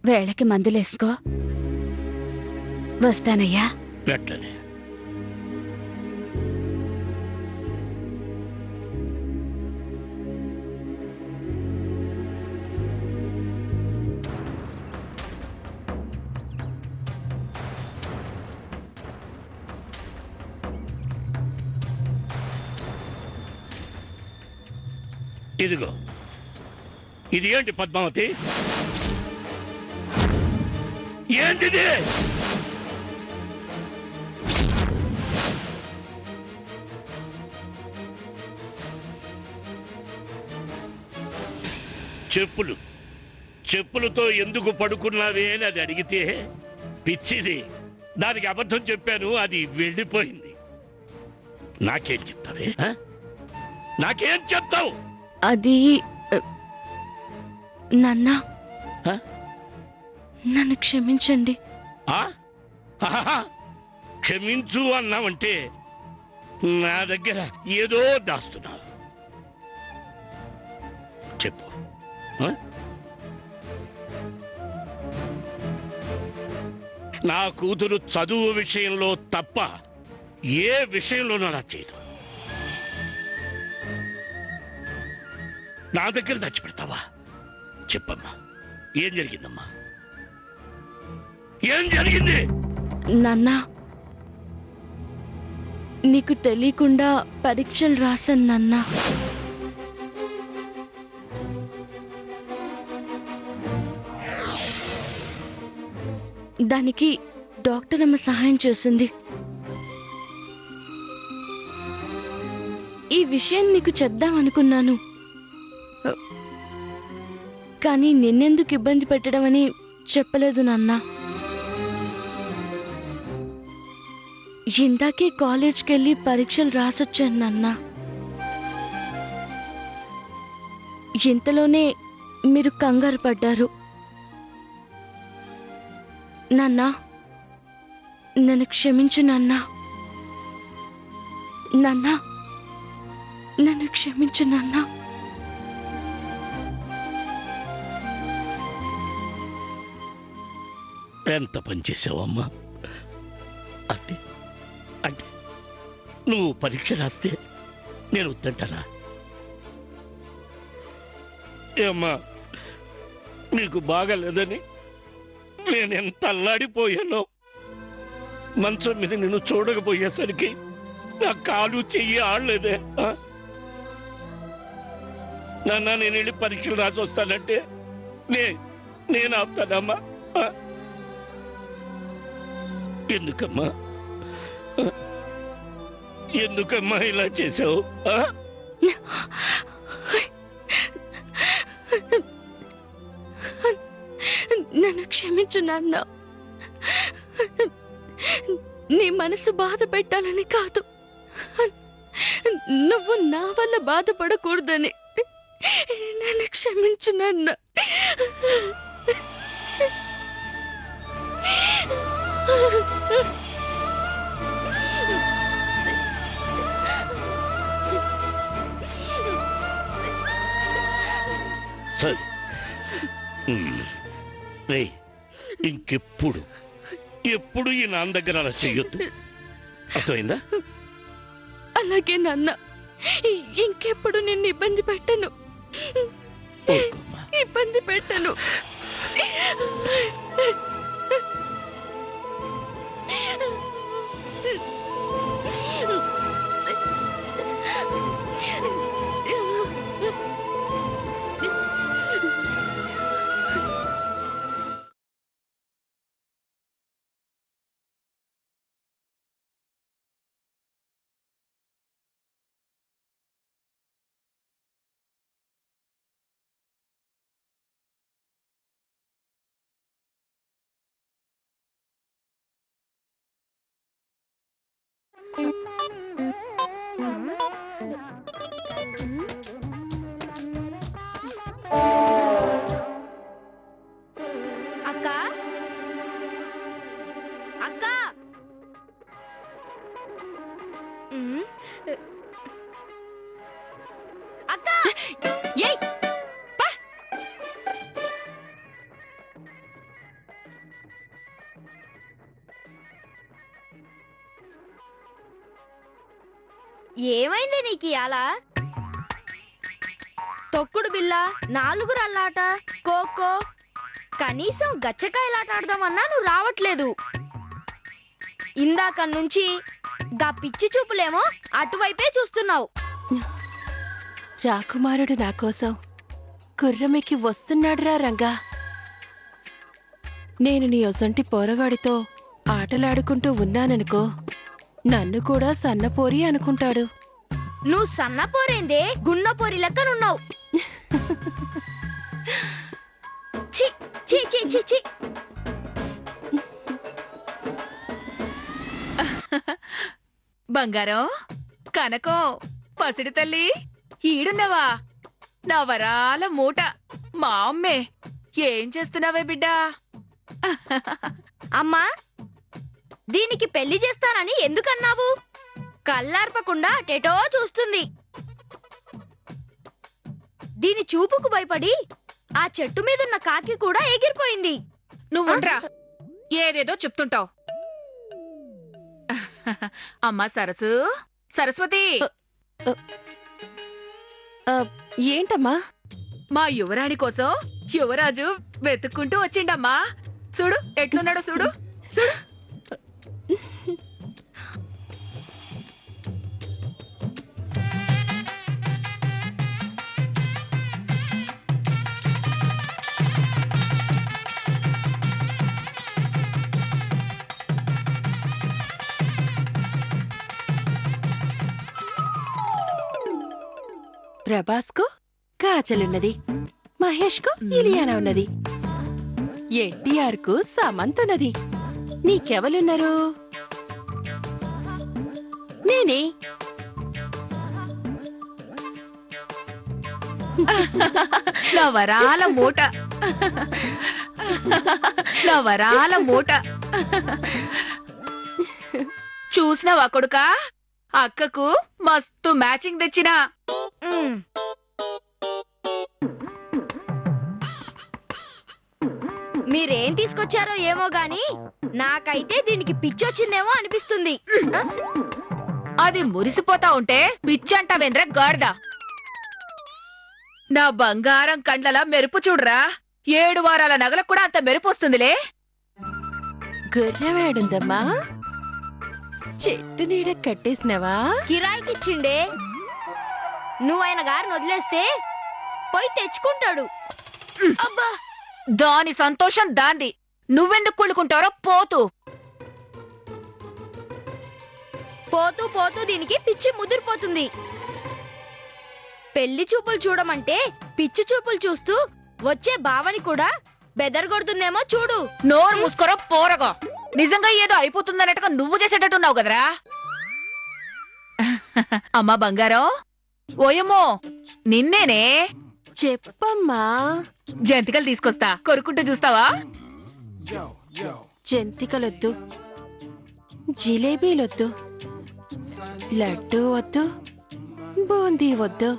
వేళకి మందులేసుకో. వస్తానయ్యా. అట్లనే. ఇదిగో, ఇది ఏంటి పద్మావతి? ఏంటిది? చెప్పులు. చెప్పులతో ఎందుకు పడుకున్నావే అని అది అడిగితే పిచ్చిది, దానికి అబద్ధం చెప్పాను, అది వెళ్ళిపోయింది. నాకేం చెప్తావే? నాకేం చెప్తావు? అది నాన్న, నన్ను క్షమించండి. క్షమించు అన్నావంటే నా దగ్గర ఏదో దాస్తున్నావు. చెప్పు. నా కూతురు చదువు విషయంలో తప్ప ఏ విషయంలోనూ అలా చేయదు. నా దగ్గర దాచిపెడతావా? చెప్పమ్మా, ఏం జరిగిందమ్మా? ఏం జరిగింది? నాన్న, నీకు తెలియకుండా పరీక్షలు రాశాను నాన్న. దానికి డాక్టర్ అమ్మ సహాయం చేసింది. ఈ విషయం నీకు చెప్దామనుకున్నాను, కానీ నిన్నెందుకు ఇబ్బంది పెట్టడం అని చెప్పలేదు నాన్న. ఇందాకే కాలేజ్కి వెళ్ళి పరీక్షలు రాసొచ్చాను నాన్న. ఇంతలోనే మీరు కంగారు పడ్డారు. నాన్న, నన్ను క్షమించు నాన్న. నాన్న, నన్ను క్షమించు నాన్న. ఎంత పనిచేసావమ్మా? అంటే అంటే నువ్వు పరీక్ష రాస్తే నేను వద్దంటానా? ఏమ్మా, నీకు బాగాలేదని నేను ఎంత అల్లాడిపోయానో. మంచం మీద నిన్ను చూడకపోయేసరికి నా కాలు చెయ్యి ఆడలేదే. నాన్న, నేను వెళ్ళి పరీక్షలు రాసి వస్తానంటే నేను ఆపుతానమ్మా. ఎందుకమ్మా ఎందుకమ్మా ఇలా చేసావు? నన్ను క్షమించు నాన్న. నీ మనసు బాధ పెట్టాలని కాదు, నువ్వు నా వల్ల బాధపడకూడదని. నన్ను క్షమించు నాన్న. సరే, ఇంకెప్పుడు ఎప్పుడు ఈ నాన్న దగ్గర అలా చెయ్యొద్దు, అర్థమైందా? అలాగే నాన్న, ఇంకెప్పుడు నిన్ను ఇబ్బంది పెట్టను. ఇబ్బంది పెట్టను. అక్క, అక్క, అక్క, ఏమైంది నీకు అలా? తొక్కుడు బిల్ల, 4 రాళ్ళాట, ఖోఖో, కనీసం గచ్చకాయలాట ఆడదామన్నా నువ్వు రావట్లేదు. ఇందాక నుంచి గా పిచ్చి చూపులేమో అటువైపే చూస్తున్నావు. రాకుమారుడు నా కోసం గుర్రమెక్కి వస్తున్నాడురా రంగా. నేను నీ ఒసంటి పోరగాడితో ఆటలాడుకుంటూ ఉన్నాననుకో, నన్ను కూడా సన్నపోరి అనుకుంటాడు. నువ్వు సన్నపోరేందే, గున్నపోరి లెక్కనున్నావు. ఛీ ఛీ ఛీ ఛీ ఛీ. బంగారం, కనకం, పసిడి తల్లి, ఈడున్నవా? నా వరాల మూట, మా అమ్మే. ఏం చేస్తున్నావే బిడ్డా? అమ్మా, దీనికి పెళ్లి చేస్తానని ఎందుకన్నావు? కళ్ళార్పకుండా టెటో చూస్తుంది. దీని చూపుకు భయపడి ఆ చెట్టు మీదున్న కాకి కూడా ఎగిరిపోయింది. నువ్వుండ్రా, ఏదేదో చెప్తుంటావు. అమ్మా సరస్వతి, ఏంటమ్మా? మా యువరాణి కోసం యువరాజు వెతుక్కుంటూ వచ్చిండమ్మా. చూడు ఎట్లున్నాడో చూడు. ప్రభాస్కు కాజలున్నది, మహేష్కు ఇలియానా ఉన్నది, ఎన్టీఆర్కు సమంత్ ఉన్నది. నీకెవలున్నారు? నేనే. నా వరాల మూట, నా వరాల మూట. చూసినావా కొడుకా? అక్కకు మస్తు మ్యాచింగ్ తెచ్చినా. ఉమ్. మీరేం తీసుకొచ్చారో ఏమో గాని నాకైతే దీనికి పిచ్చొచ్చిందేమో అనిపిస్తుంది. అది మురిసిపోతా ఉంటే పిచ్చంటావేంద్ర గాడిద. నా బంగారం కండ్లలా మెరుపు చూడరా. 7 వారాల నగలకు కూడా అంత మెరుపు వస్తుందిలే. గుర్రమేడుందమ్మా? చెట్టు నీడ కట్టేసినవా? కిరాయికిచ్చిండే. నువ్వైన గారిని వదిలేస్తే పోయి తెచ్చుకుంటాడు. అబ్బా, దాని సంతోషం దాంది. నువ్వెందుకు కుళ్ళుకుంటారో పోతూ. పోతూ పోతూ దీనికి పిచ్చి ముదిరిపోతుంది. పెళ్లి చూపులు చూడమంటే పిచ్చి చూపులు చూస్తూ వచ్చే భావని కూడా బెదరగొడుతుందేమో చూడు. నోరు మూసుకోరో పోరగా. నిజంగా ఏదో అయిపోతుందన్నట్టుగా నువ్వు చేసేటట్టున్నావు కదరా. అమ్మా బంగారం, ఓయమ్మో నిన్నేనే. చెప్పమ్మా. జంతికలు తీసుకొస్తా, కొరుకుంటూ చూస్తావా? జంతికలొద్దు, జిలేబీలొద్దు, లడ్డూ వద్దు, బూందీ వద్దు.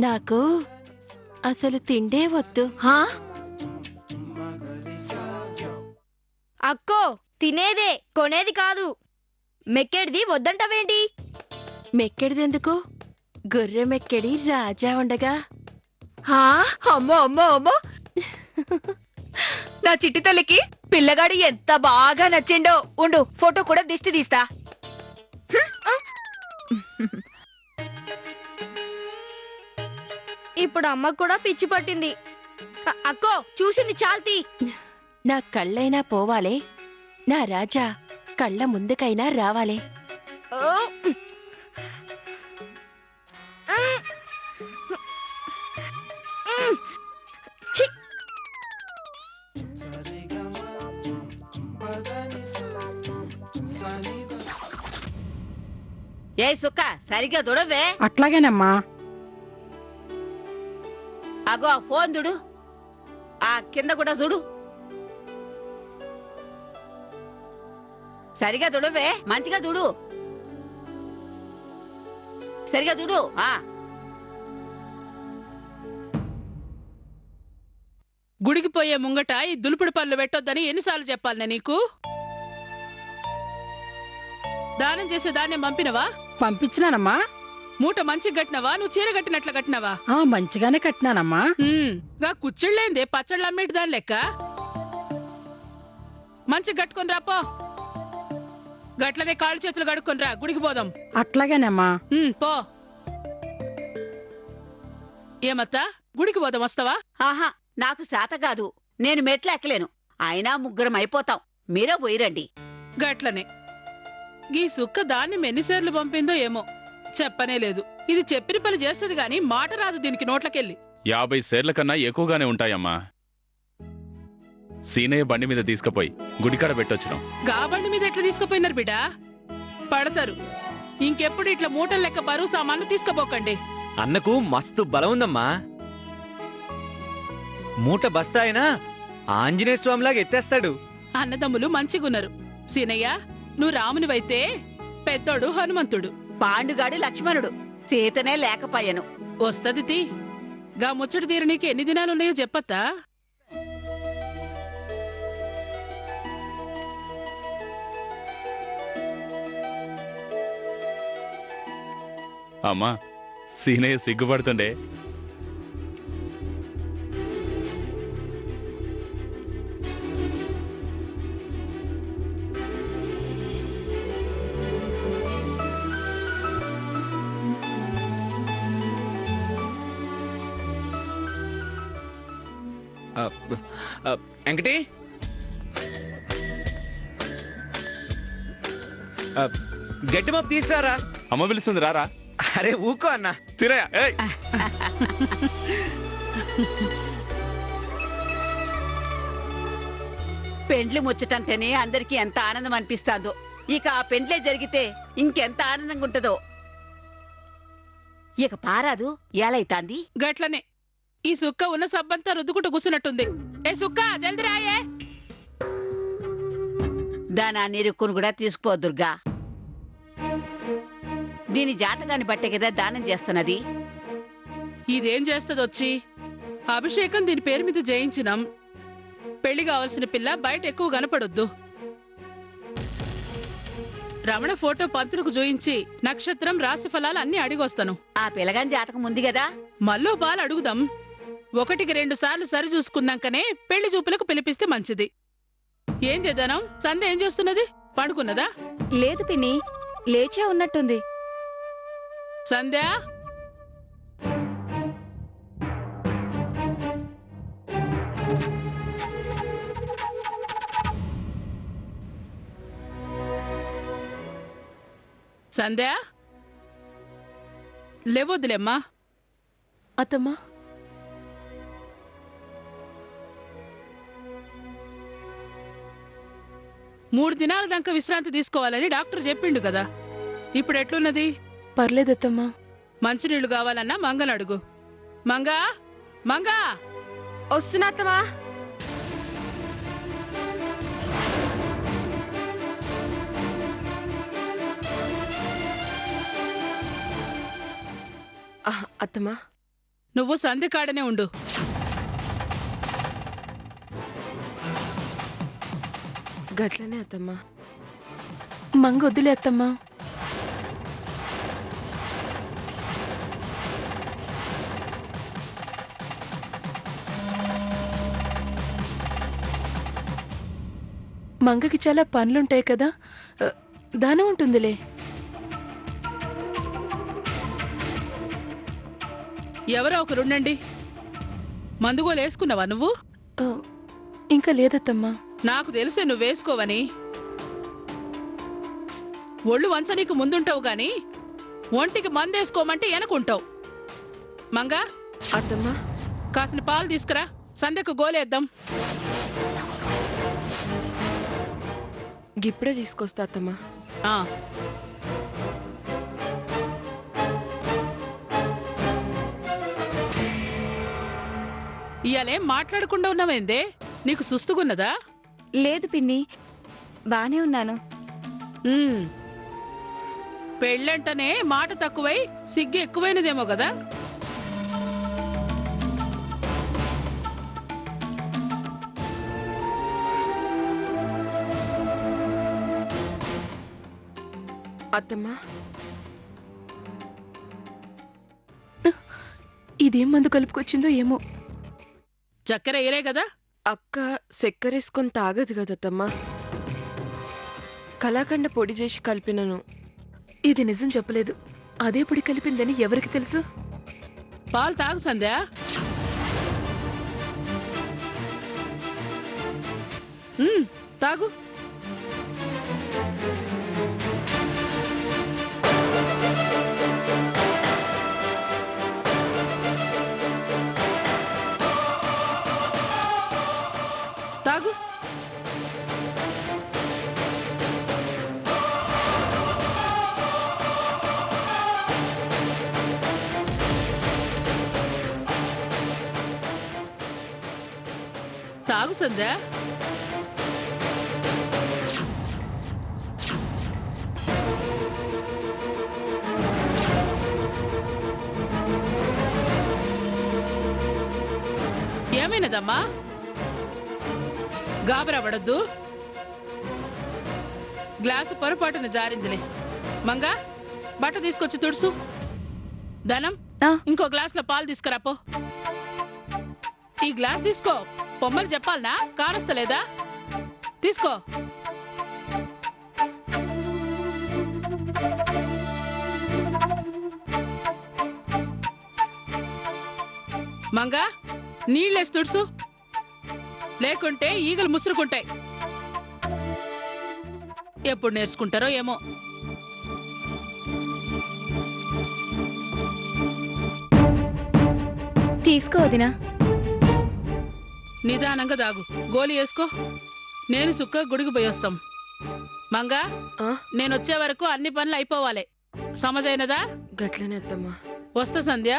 నాకు అసలు తిండే వద్దు. హా? అక్కో, తినేదే కొనేది కాదు. మెక్కేడిది వద్దంటావేంటి? మెక్కెడిదెందుకు? గుర్రెమెక్కెడి రాజా ఉండగా. హా? అమ్మో అమ్మో అమ్మో. నా చిట్టి తల్లికి పిల్లగాడు ఎంత బాగా నచ్చిండో. ఉండు, ఫోటో కూడా దిష్టి తీస్తా. ఇప్పుడు అమ్మకు కూడా పిచ్చి పట్టింది. అక్కో, చూసింది చాల్తీ. నా కళ్ళైనా పోవాలే, నా రాజా కళ్ళ ముందుకైనా రావాలే. ఓ! ఛీ! ఏ సుక్క సరిగ్గా దుడవే. అట్లాగేనమ్మా. అగో ఆ ఫోన్ దుడు, ఆ కింద కూడా చూడు. సరిగా దుడవే, మంచిగా దుడు, సరిగా దుడు. గుడికి పోయే ముంగట ఈ దులుపుడు పనులు పెట్టొద్దని ఎన్నిసార్లు చెప్పాలి నీకు? దానం చేసే ధాన్యం పంపినవా? పంపించినానమ్మా. మూట మంచి కట్టినవా? నువ్వు చీర కట్టినట్లు కట్టినవా? మంచిగానే కట్టినానమ్మా. గా కుచ్చిళ్ళేందే పచ్చళ్ళు అమ్మేటి దాని లెక్క. మంచి కట్టుకొని రాపో. గట్లనే కాళ్ళు చేతులు కడుక్కొని రా, గుడికి పోదాం. అట్లాగేనమ్మా. పో. ఏమత్తా, గుడికి పోదాం, వస్తావా? ఆహా, నాకు శాత కాదు, నేను మెట్లు ఎక్కలేను. అయినా ముగ్గురం అయిపోతాం, మీరే పోయిరండి. గట్లనే. గీ సుక్క ధాన్యం ఎన్నిసార్లు పంపిందో ఏమో చెప్పనే లేదు. ఇది చెప్పిన పని చేస్తుంది గాని మాట రాదు దీనికి నోట్లకెళ్ళి. 50 సేర్ల కన్నా ఎక్కువగానే ఉంటాయమ్మా. సీనయ్య బండి మీద తీసుకుపోయి గుడికాడ పెట్టొచ్చినాం. గా బండి మీద ఎట్లా తీసుకుపోయినారు బిడ్డా? పడతారు. ఇంకెప్పుడు ఇట్లా మూటలు లెక్క బరువు సామాన్లు తీసుకుపోకండి. అన్నకు మస్తు బలం ఉందమ్మా. మూట బస్తా అయినా ఆంజనేయ స్వామిలాగా ఎత్తేస్తాడు. అన్నదమ్ములు మంచిగున్నారు. సీనయ్య, నువ్వు రామునివైతే పెద్దోడు హనుమంతుడు. పాండుగాడు లక్ష్మణుడు, సీతనే లేకపోయాను. వస్తది తీ. గా ముచ్చటి తీరు నీకు ఎన్ని దినాలున్నాయో చెప్పత్తా? అమ్మా, సీనయ్య సిగ్గుపడుతుండే. వెంకటి, గడ్డి మాపు తీసుకురారా. అమ్మ పిలుస్తుంది, రారా. అరే ఊకో అన్న. సీనయ్య, ఏయ్. పెండ్లి ముచ్చటంటేనే అందరికీ ఎంత ఆనందం అనిపిస్తాందో, ఇక ఆ పెండ్లే జరిగితే ఇంకెంత ఆనందంగా ఉంటుందో. ఇక పారాదు ఏలైతాంది. గట్లనే. ఈ సుక్క ఉన్న సబ్బంతా రుద్దుకుంటూ కూర్చున్నట్టుంది. ఏ సుక్క, జల్ది రాయే. దానా నిరుక్కును కూడా తీసుకో దుర్గా. దీని జాతకాన్ని బట్టే కదా దానం చేస్తున్నది. ఇదేం చేస్తదొచ్చి? అభిషేకం దీని పేరు మీద జయించినాం. పెళ్లి కావాల్సిన పిల్ల బయట ఎక్కువ కనపడొద్దు. రమణ ఫోటో పంతులకు చూయించి నక్షత్రం, రాశి ఫలాలు అన్ని అడిగొస్తాను. ఆ పిల్లగాని జాతకం ఉంది కదా. మళ్ళో బాలు అడుగుదాం. 1-2 సార్లు సరి చూసుకున్నాకనే పెళ్లి చూపులకు పిలిపిస్తే మంచిది. ఏం చేద్దాం? సంధ్య ఏం చేస్తున్నది? పండుకున్నదా? లేదు పిన్ని, లేచే ఉన్నట్టుంది. సంధ్య, సంధ్య, లేవొద్దులేమ్మా. అత్తమ్మా, మూడు దినాల దాకా విశ్రాంతి తీసుకోవాలని డాక్టర్ చెప్పిండు కదా. ఇప్పుడు ఎట్లున్నది? పర్లేదత్తమ్మా. మంచినీళ్లు కావాలన్నా మంగని అడుగు. మంగా, మంగా. వస్తున్నత్తమ్మా. అత్తమ్మా, నువ్వు సంధి కాడనే ఉండు. గట్లనే అత్తమ్మా. మంగొద్దులే అత్తమ్మా. మంగకి చాలా పనులుంటాయి కదా, దానం ఉంటుందిలే. ఎవరో ఒకరుండండి. మందుగోలేసుకున్నావా నువ్వు? ఇంకా లేదత్తమ్మా. నాకు తెలిసే నువ్వేసుకోవని. ఒళ్ళు వంచ నీకు ముందుంటావు గాని ఒంటికి మందేసుకోమంటే వెనకుంటావు. మంగా, అత్తమ్మా, కాసిన పాలు తీసుకురా, సంధ్యకు గోలేద్దాం. గిప్పుడే తీసుకొస్తా అత్తమ్మా. ఇయాలేం మాట్లాడకుండా ఉన్నావేందే? నీకు సుస్తుగున్నదా? లేదు పిన్ని, బానే ఉన్నాను. పెళ్ళంటనే మాట తక్కువై సిగ్గు ఎక్కువైనదేమో కదా. అత్తమ్మా ఇదేం మందు కలుపుకొచ్చిందో ఏమో. చక్కెర వేయలే కదా? అక్క చక్కెరేసుకొని తాగదు కదత్తమ్మా. కలాకండ పొడి చేసి కలిపినను. ఇది నిజం చెప్పలేదు. అదే పొడి కలిపిందని ఎవరికి తెలుసు? పాలు తాగు సంధ్య. తాగు. తాగు. తాగు సంధ్య. ఏమైనదమ్మా? గాబరా పడద్దు. గ్లాసు పొరపాటున జారిందిలే. మంగా బట్ట తీసుకొచ్చి తుడుసు. ధనం ఇంకో గ్లాసులో పాలు తీసుకురాపో. ఈ గ్లాస్ తీసుకో. పొమ్మలు చెప్పాలనా? కానొస్తలేదా? తీసుకో. మంగా నీళ్ళేసి తుడుసు, లేకుంటే ఈగలు ముసురుకుంటాయి. ఎప్పుడు నేర్చుకుంటారో ఏమో. తీసుకో వదినా. నిదానంగా దాగు. గోలి వేసుకో. నేను సుక్క గుడికి పోయొస్తాం. మంగా నేనొచ్చే వరకు అన్ని పనులు అయిపోవాలి. సమజైనదా? గట్లనే అత్తమ్మా. వస్తా సంధ్య.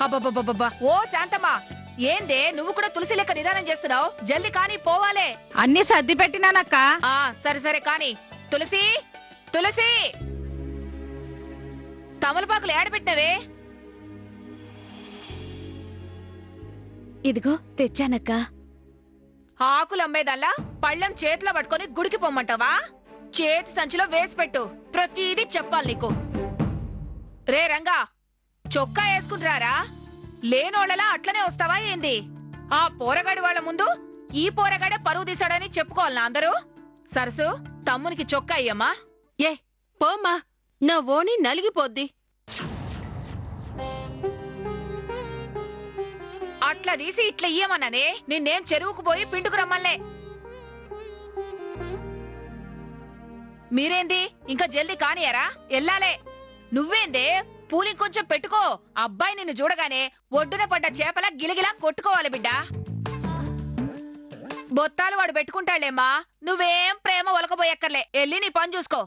అబ్బబ్బబ్బబ్బా! ఓ శాంతమ్మా, ఏందే నువ్వు కూడా తులసి లెక్క నిదానం చేస్తున్నావు? జల్ది కానీ పోవాలే. అన్ని సర్ది పెట్టినానక్క. సరే సరే కానీ. తులసి, తులసి, తమలపాకులు ఏడబెట్టినవే? ఇదిగో తెచ్చానక్క. ఆకులు అమ్మేదల్లా పళ్ళెం చేతిలో పట్టుకొని గుడికి పొమ్మంటావా? చేతి సంచిలో వేసి పెట్టు. ప్రతిదీ చెప్పాలి నీకు. రే రంగా, చొక్కా వేసుకుంటారా? లేనోళ్ళలా అట్లనే వస్తావా ఏంది? ఆ పోరగాడి వాళ్ళ ముందు ఈ పోరగాడే పరువు తీసాడని చెప్పుకోవాలనా అందరూ? సరసు, తమ్మునికి చొక్కా అయ్యమ్మా. ఏ పోమ్మా, నా ఓణి నలిగిపోద్ది. అట్లా తీసి ఇట్లా ఇయ్యమన్నానే. నిన్నేం చెరువుకు పోయి పిండుకు రమ్మల్లే. మీరేంది ఇంకా జల్దీ కానియరా? ఎల్లాలే. నువ్వేందే పూలింకొంచెం పెట్టుకో. అబ్బాయి నిన్ను చూడగానే ఒడ్డున పడ్డ చేపల గిలగిలా కొట్టుకోవాలి బిడ్డ. బొత్తాలు వాడు పెట్టుకుంటాళ్లేమ్మా. నువ్వేం ప్రేమ ఒలకబోయక్కర్లే. ఎల్లి నీ పని చూసుకో.